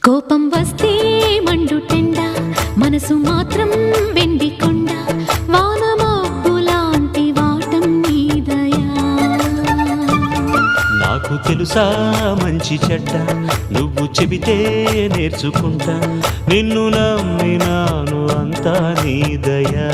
కోపం వస్తే మండుటెండ, మనసు మాత్రం వెండి కొండ, వానమబ్బులాంటి వాటం నీదయా. నాకు తెలుసా మంచి చెడ్డ, నువ్వు చెబితే నేర్చుకుంటా, నిన్ను నమ్మినాను అంతా నీదయా.